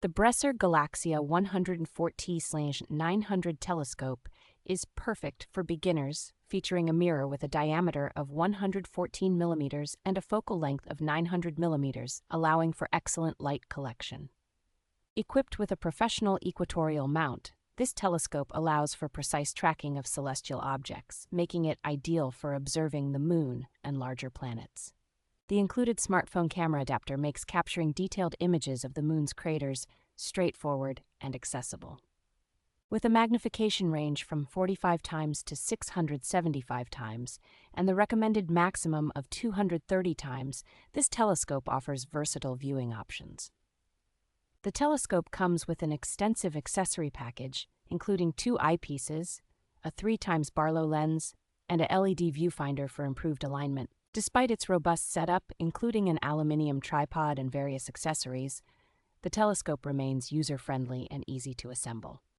The Bresser Galaxia 140/900 telescope is perfect for beginners, featuring a mirror with a diameter of 114 millimeters and a focal length of 900 millimeters, allowing for excellent light collection. Equipped with a professional equatorial mount, this telescope allows for precise tracking of celestial objects, making it ideal for observing the Moon and larger planets. The included smartphone camera adapter makes capturing detailed images of the Moon's craters straightforward and accessible. With a magnification range from 45 times to 675 times and the recommended maximum of 230 times, this telescope offers versatile viewing options. The telescope comes with an extensive accessory package, including 2 eyepieces, a 3 times Barlow lens, and a LED viewfinder for improved alignment. Despite its robust setup, including an aluminium tripod and various accessories, the telescope remains user-friendly and easy to assemble.